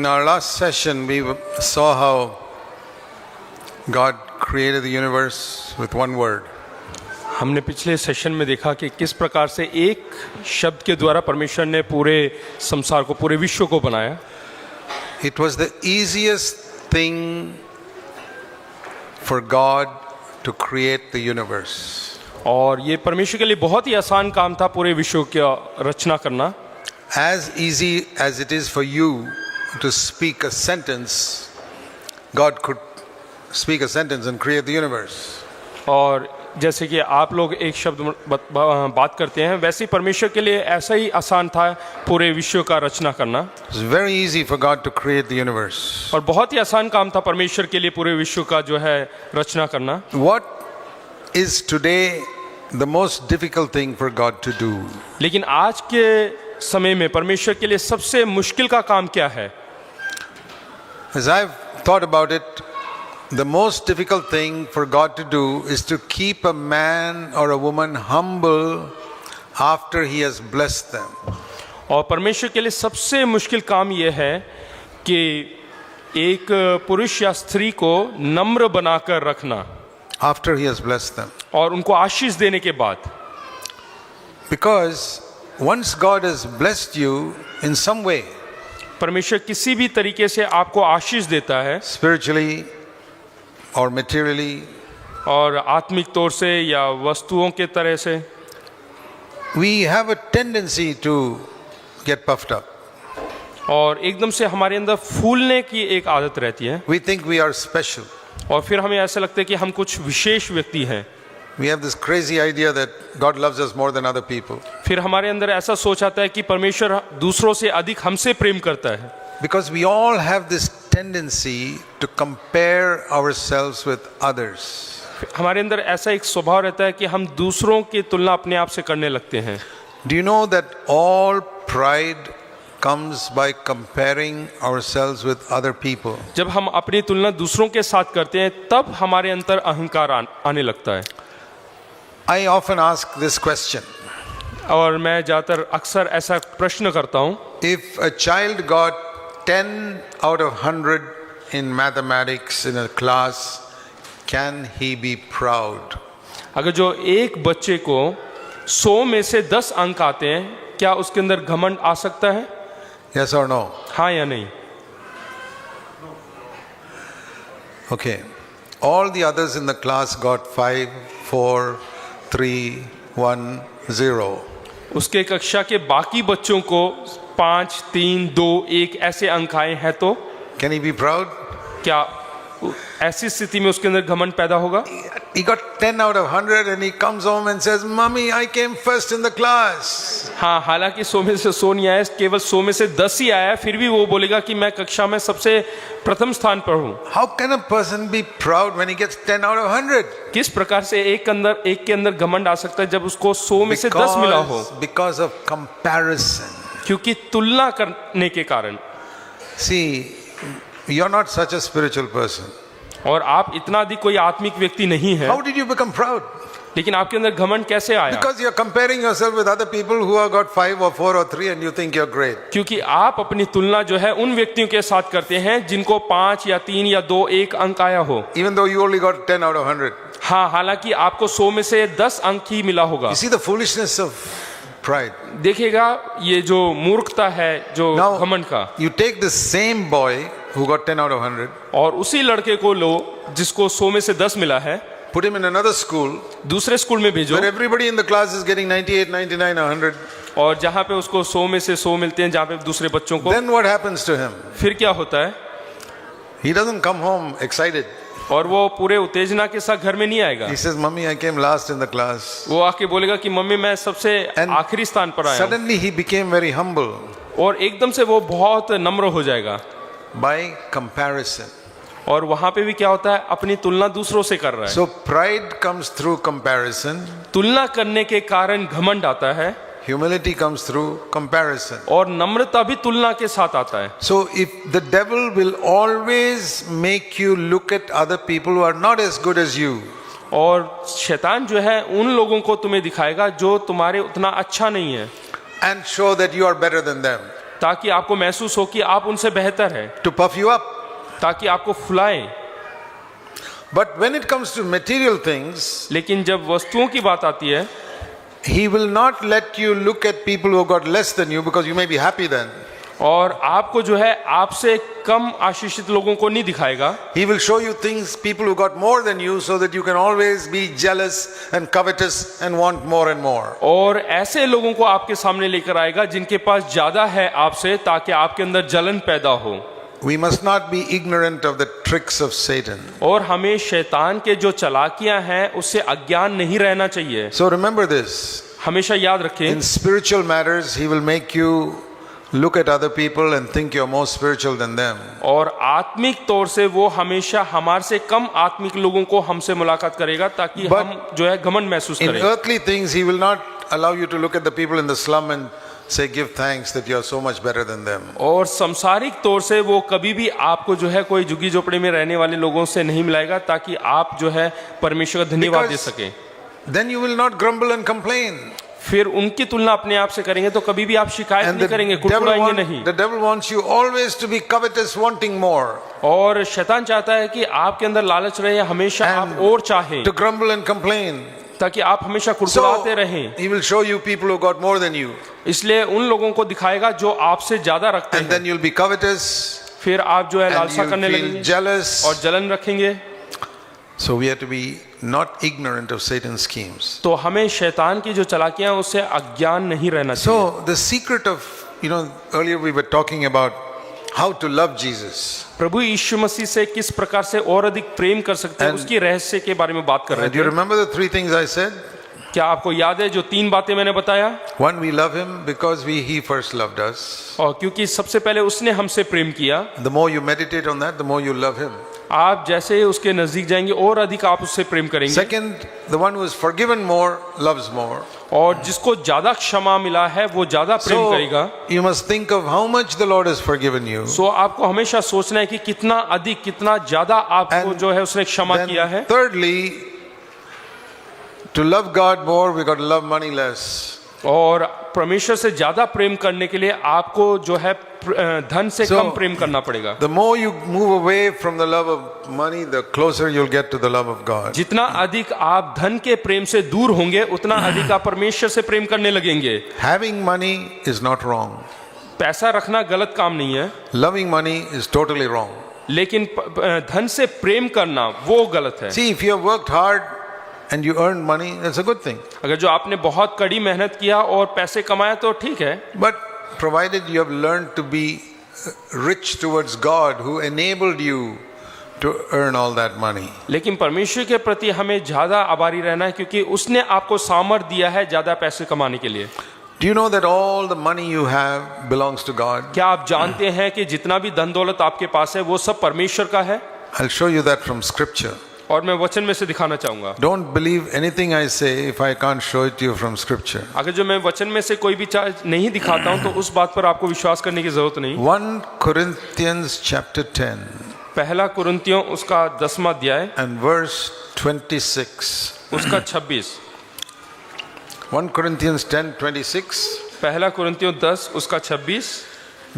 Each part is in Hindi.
In our last session, we saw how God created the universe with one word. हमने पिछले सेशन में देखा कि किस प्रकार से एक शब्द के द्वारा परमेश्वर ने पूरे संसार को, पूरे विश्व को बनाया. It was the easiest thing for God to create the universe. और ये परमेश्वर के लिए बहुत ही आसान काम था पूरे विश्व की रचना करना. As easy as it is for you to speak a sentence, God could speak a sentence and create the universe. और जैसे कि आप लोग एक शब्द बात करते हैं, वैसे ही परमेश्वर के लिए ऐसा ही आसान था पूरे विश्व का रचना करना. It's very easy for God to create the universe. और बहुत ही आसान काम था परमेश्वर के लिए पूरे विश्व का जो है रचना करना. What is today the most difficult thing for God to do? लेकिन आज के समय में परमेश्वर के लिए सबसे मुश्किल का काम क्या है? As I've thought about it, the most difficult thing for God to do is to keep a man or a woman humble after He has blessed them. और परमेश्वर के लिए सबसे मुश्किल काम यह है कि एक पुरुष या स्त्री को नम्र बनाकर रखना. After He has blessed them. और उनको आशीष देने के बाद. Because once God has blessed you in some way, परमेश्वर किसी भी तरीके से आपको आशीष देता है, spiritually or materially, और आत्मिक तौर से या वस्तुओं के तरह से, we have a tendency to get puffed up. और एकदम से हमारे अंदर फूलने की एक आदत रहती है. We think we are special. और फिर हमें ऐसा लगता है कि हम कुछ विशेष व्यक्ति हैं. We have this crazy idea that God loves us more than other people. फिर हमारे अंदर ऐसा सोच आता है कि परमेश्वर दूसरों से अधिक हमसे प्रेम करता है. Because we all have this tendency to compare ourselves with others. हमारे अंदर ऐसा एक स्वभाव रहता है कि हम दूसरों की तुलना अपने आप से करने लगते हैं. Do you know that all pride comes by comparing ourselves with other people? जब हम अपनी तुलना दूसरों के साथ करते हैं तब हमारे अंदर अहंकार आने लगता है. I often ask this question. और मैं ज़्यादातर अक्सर ऐसा प्रश्न करता हूँ. If a child got 10 out of 100 in mathematics in a class, can he be proud? अगर जो एक बच्चे को 100 में से 10 अंक आते हैं, क्या उसके अंदर घमंड आ सकता है? Yes or no? हाँ या नहीं? Okay. All the others in the class got 5, 4, 3, 1, 0. उसके कक्षा के बाकी बच्चों को 5, 3, 2, 1 ऐसे अंक आए हैं तो Can he be proud? क्या ऐसी स्थिति में उसके अंदर घमंड पैदा होगा? He got 10 out of 100 and he comes home and says, Mommy, I came first in the class. हाँ, हालांकि 100 में से 100 नहीं आया, केवल 100 में से 10 ही आया, फिर भी वो बोलेगा कि मैं कक्षा में सबसे प्रथम स्थान पर हूँ. How can a person be proud when he gets 10 out of 100? किस प्रकार से एक के अंदर घमंड आ सकता है जब उसको 100 में से 10 मिला हो? Because of comparison. क्योंकि तुलना करने के कारण. See, you're not such a spiritual person. और आप इतना अधिक कोई आत्मिक व्यक्ति नहीं है. How did you become proud? लेकिन आपके अंदर घमंड कैसे आया? Because you're comparing yourself with other people who have got 5 or 4 or 3 and you think you're great. क्योंकि आप अपनी तुलना जो है उन व्यक्तियों के साथ करते हैं जिनको 5 या 3 या 2 1 अंक आया हो. Even though you only got 10 out of 100. हाँ, हालांकि आपको 100 में से 10 अंक ही मिला होगा. You see the foolishness of pride. देखिएगा ये जो मूर्खता है जो घमंड का. You take the same boy who got 10 out of 100. और उसी लड़के को लो जिसको 100 में से 10 मिला है. Put him in another school. दूसरे स्कूल में भेजो. Where everybody in the class is getting 98, 99, 100. और जहाँ पे उसको 100 में से 100 मिलते हैं, जहाँ पे दूसरे बच्चों को. Then what happens to him? फिर क्या होता है? He doesn't come home excited. और वो पूरे उत्तेजना के साथ घर में नहीं आएगा. He says, "Mummy, I came last in the class." वो आके बोलेगा कि मम्मी मैं सबसे आखिरी स्थान पर आया. Suddenly he became very humble. और एकदम से वो बहुत नम्र हो जाएगा. By comparison. और वहां पे भी क्या होता है? अपनी तुलना दूसरों से कर रहा है. So pride comes through comparison. तुलना करने के कारण घमंड आता है. Humility comes through comparison. और नम्रता भी तुलना के साथ आता है. So if the devil will always make you look at other people who are not as good as you. और शैतान जो है उन लोगों को तुम्हें दिखाएगा जो तुम्हारे उतना अच्छा नहीं है. And show that you are better than them. ताकि आपको महसूस हो कि आप उनसे बेहतर हैं, to puff you up. ताकि आपको फुलाएं। But when it comes to material things, लेकिन जब वस्तुओं की बात आती है, He will not let you look at people who got less than you because you may be happy then. और आपको जो है आपसे कम आशीषित लोगों को नहीं दिखाएगा। He will show you things, people who got more than you, so that you can always be jealous and covetous and want more and more. और ऐसे लोगों को आपके सामने लेकर आएगा जिनके पास ज्यादा है आपसे, ताकि आपके अंदर जलन पैदा हो। We must not be ignorant of the tricks of Satan. और हमें शैतान के जो चालाकियां हैं उससे अज्ञान नहीं रहना चाहिए। So remember this. हमेशा याद रखें, In spiritual matters, He will make you look at other people and think you're more spiritual than them. और आत्मिक तौर से वो हमेशा हमारे से कम आत्मिक लोगों को हमसे मुलाकात करेगा, ताकि But हम जो है घमंड महसूस In करें। earthly things, He will not allow you to look at the people in the slum and say, give thanks that you're so much better than them. और संसारिक तौर से वो कभी भी आपको जो है कोई झुग्गी झोपड़ी में रहने वाले लोगों से नहीं मिलाएगा, ताकि आप जो है परमेश्वर का धन्यवाद दे Because सकें। then you will not grumble and complain. फिर उनकी तुलना अपने आप से करेंगे तो कभी भी आप शिकायत And नहीं करेंगे, कुड़कुड़ाएंगे नहीं। the devil wants you always to be covetous, wanting more, और शैतान चाहता है कि आपके अंदर लालच रहे, हमेशा And आप और चाहें, to grumble and complain. ताकि आप हमेशा So कुड़कुड़ाते रहें। He will show you people who got more than you, इसलिए उन लोगों को दिखाएगा जो आपसे ज्यादा रखते and हैं। then you'll be covetous फिर आप जो है and लालसा you'll करने feel लगेंगे jealous. और जलन रखेंगे। So we have to be not ignorant of Satan's schemes. तो हमें शैतान की जो चालाकियां हैं उससे अज्ञान नहीं रहना चाहिए। So the secret of, earlier we were talking about how to love Jesus. प्रभु यीशु मसीह से किस प्रकार से और अधिक प्रेम कर सकते हैं, And- उसकी रहस्य के बारे में बात कर रहे Do you थे। remember the three things I said? क्या आपको याद है जो 3 बातें मैंने बताया? One, we love Him because He first loved us. और क्योंकि सबसे पहले उसने हमसे प्रेम किया। The more you meditate on that, the more you love Him. आप जैसे ही उसके नजदीक जाएंगे और अधिक आप उससे प्रेम करेंगे। Second, the one who is forgiven more loves more. और जिसको ज्यादा क्षमा मिला है वो ज्यादा प्रेम So करेगा। you must think of how much the Lord has forgiven you. सो आपको हमेशा सोचना है कि कितना अधिक, कितना ज्यादा आपको And जो है उसने क्षमा किया है। Then thirdly, to love God more, we got to love money less. और परमेश्वर से ज्यादा प्रेम करने के लिए आपको जो है धन से So- कम प्रेम करना पड़ेगा। The more you move away from the love of money, the closer you'll get to the love of God. जितना अधिक आप धन के प्रेम से दूर होंगे उतना अधिक आप परमेश्वर से प्रेम करने लगेंगे। Having money is not wrong. पैसा रखना गलत काम नहीं है, Loving money is totally wrong. लेकिन धन से प्रेम करना वो गलत है। See, if you have worked hard and you earned money, that's a good thing. अगर जो आपने बहुत कड़ी मेहनत किया और पैसे कमाया तो ठीक है, But provided you have learned to be rich towards God who enabled you to earn all that money. लेकिन परमेश्वर के प्रति हमें ज्यादा आभारी रहना है, क्योंकि उसने आपको सामर्थ दिया है ज्यादा पैसे कमाने के लिए। Do you know that all the money you have belongs to God? क्या आप जानते हैं कि जितना भी धन दौलत आपके पास है वो सब परमेश्वर का है? I'll show you that from scripture. और मैं वचन में से दिखाना चाहूंगा। Don't believe anything I say if I can't show it to you from scripture. अगर जो मैं वचन में से कोई भी चीज नहीं दिखाता हूं तो उस बात पर आपको विश्वास करने की जरूरत नहीं। 1 Corinthians chapter 10 पहला कुरिन्थियों उसका 10वां अध्याय and verse 26. उसका 26। 1 Corinthians 10:26. पहला कुरिन्थियों 10 उसका 26।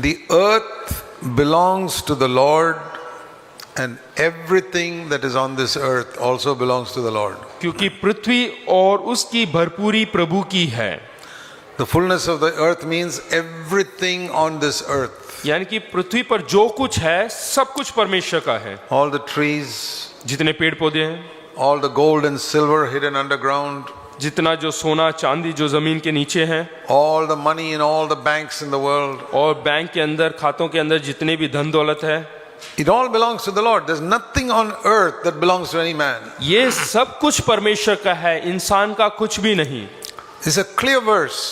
The earth belongs to the Lord, and everything that is on this earth also belongs to the Lord. क्योंकि पृथ्वी और उसकी भरपूरी प्रभु की है। The fullness of the earth means everything on this earth. यानी कि पृथ्वी पर जो कुछ है सब कुछ परमेश्वर का है। All the trees, जितने पेड़ पौधे हैं, all the gold and silver hidden underground, जितना जो सोना चांदी जो जमीन के नीचे है, all the money in all the banks in the world, और बैंक के अंदर खातों के अंदर जितने भी धन दौलत है, it all belongs to the Lord. There's nothing on earth that belongs to any man. ये सब कुछ परमेश्वर का है, इंसान का कुछ भी नहीं। It's a clear verse.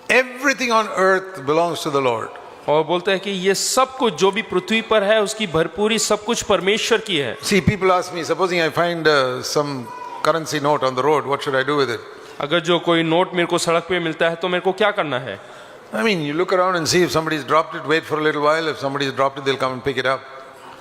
Everything on earth belongs to the Lord. और बोलते हैं कि ये सब कुछ जो भी पृथ्वी पर है उसकी भरपूरी सब कुछ परमेश्वर की है। See, people ask me, supposing I find some currency note on the road, what should I do with it? अगर जो कोई नोट मेरे को सड़क पे मिलता है तो मेरे को क्या करना है? I mean, you look around and see if somebody's dropped it, wait for a little while. If somebody's dropped it, they'll come and pick it up.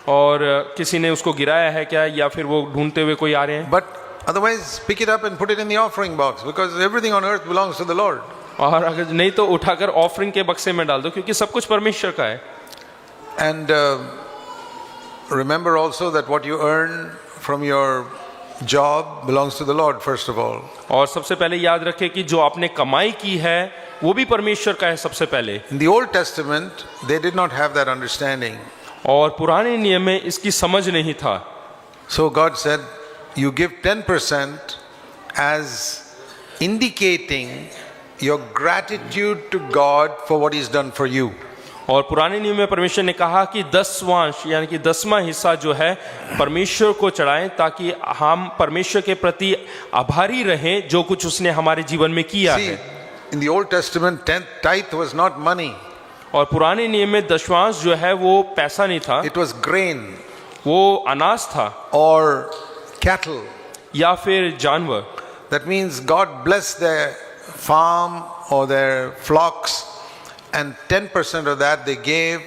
और किसी ने उसको गिराया है क्या, या फिर वो ढूंढते हुए कोई आ रहे हैं? But otherwise, pick it up and put it in the offering box because everything on earth belongs to the Lord. और अगर नहीं तो उठाकर ऑफरिंग के बक्से में डाल दो, क्योंकि सब कुछ परमेश्वर का है। And remember also that what you earn from your job belongs to the Lord, first of all. और सबसे पहले याद रखें कि जो आपने कमाई की है वो भी परमेश्वर का है सबसे पहले। In the Old Testament, they did not have that understanding. और पुराने नियम में इसकी समझ नहीं था। So God said, you give 10% as indicating your gratitude to God for what He's done for you. और पुराने नियम में परमेश्वर ने कहा कि 10वांश यानी कि 10वां हिस्सा जो है परमेश्वर को चढ़ाएं, ताकि हम परमेश्वर के प्रति आभारी रहें जो कुछ उसने हमारे जीवन में किया See, है। in the Old Testament, tithe was not money. और पुराने नियम में दशवांश जो है वो पैसा नहीं था, It was grain वो अनाज था or cattle. या फिर जानवर। That means God blessed their farm or their flocks, and 10% of that they gave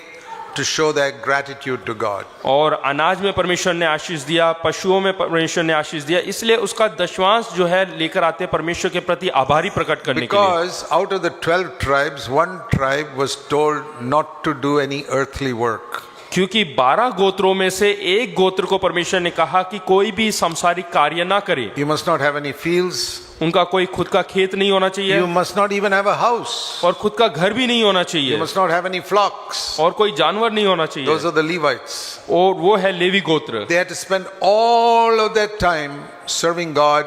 to show their gratitude to God. और अनाज में परमेश्वर ने आशीष दिया, पशुओं में परमेश्वर ने आशीष दिया, इसलिए उसका दशवांश जो है लेकर आते हैं परमेश्वर के प्रति आभारी प्रकट करने के लिए। Because out of the 12 tribes, one tribe was told not to do any earthly work. क्योंकि 12 गोत्रों में से एक गोत्र को परमेश्वर ने कहा कि कोई भी सांसारिक कार्य ना करे। You must not have any fields. उनका कोई खुद का खेत नहीं होना चाहिए, You must not even have a house. और खुद का घर भी नहीं होना You चाहिए, must not have any flocks. और कोई जानवर नहीं होना चाहिए। Those are the Levites. और वो है लेवी गोत्र। They had to spend all of their time serving God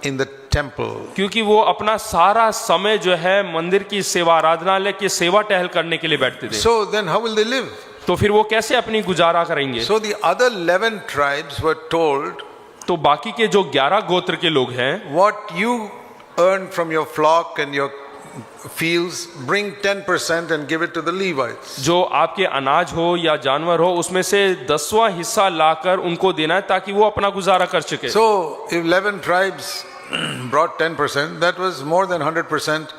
in the temple. क्योंकि वो अपना सारा समय जो है मंदिर की सेवा, आराधनालय की सेवा टहल करने के लिए बैठते थे। So then how will they live? तो फिर वो कैसे अपनी गुजारा करेंगे? So the other 11 tribes were told, तो बाकी के जो 11 गोत्र के लोग हैं, what you earn from your flock and your fields, bring 10% and give it to the Levites. जो आपके अनाज हो या जानवर हो उसमें से 10वां हिस्सा लाकर उनको देना है, ताकि वो अपना गुजारा कर सके। So if 11 tribes brought 10%, that was more than 100%.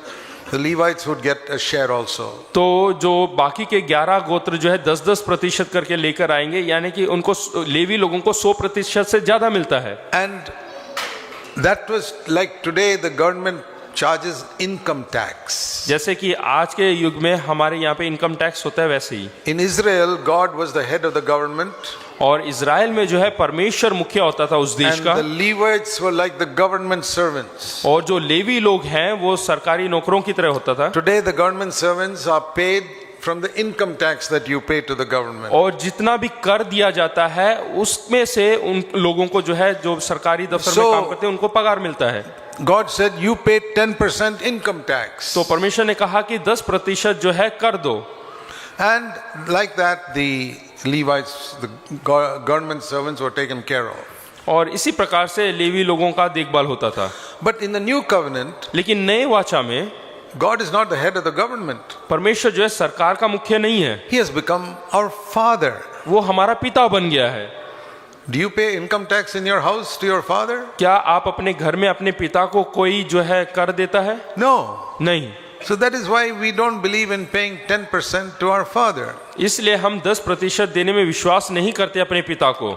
The Levites would get a share also. तो जो बाकी के 11 गोत्र जो है 10-10% करके लेकर आएंगे, यानी कि उनको लेवी लोगों को 100% से ज्यादा मिलता है। And that was like today the government charges income tax. जैसे कि आज के युग में हमारे यहाँ पे इनकम टैक्स होता है, वैसे ही In Israel, God was the head of the government. और इजराइल में जो है परमेश्वर मुख्य होता था उस देश And का, the Levites were like the government servants. और जो लेवी लोग हैं वो सरकारी नौकरों की तरह होता था। Today the government servants are paid from the income tax that you pay to the government. और जितना भी कर दिया जाता है उसमें से उन लोगों को जो है, जो सरकारी दफ्तर में काम करते हैं, उनको पगार मिलता है। God said you pay 10% income tax. तो परमेश्वर ने कहा कि 10% जो है कर दो। And like that the Levites, the government servants were taken care of. और इसी प्रकार से लेवी लोगों का देखभाल होता था। But in the new covenant, लेकिन नए वाचा में God is not the head of the government. परमेश्वर जो है सरकार का मुख्य नहीं है, He has become our father. वो हमारा पिता बन गया है। Do you pay income tax in your house to your father? क्या आप अपने घर में अपने पिता को कोई जो है कर देता है? No. नहीं। So that is why we don't believe in paying 10% to our father. इसलिए हम 10% देने में विश्वास नहीं करते अपने पिता को।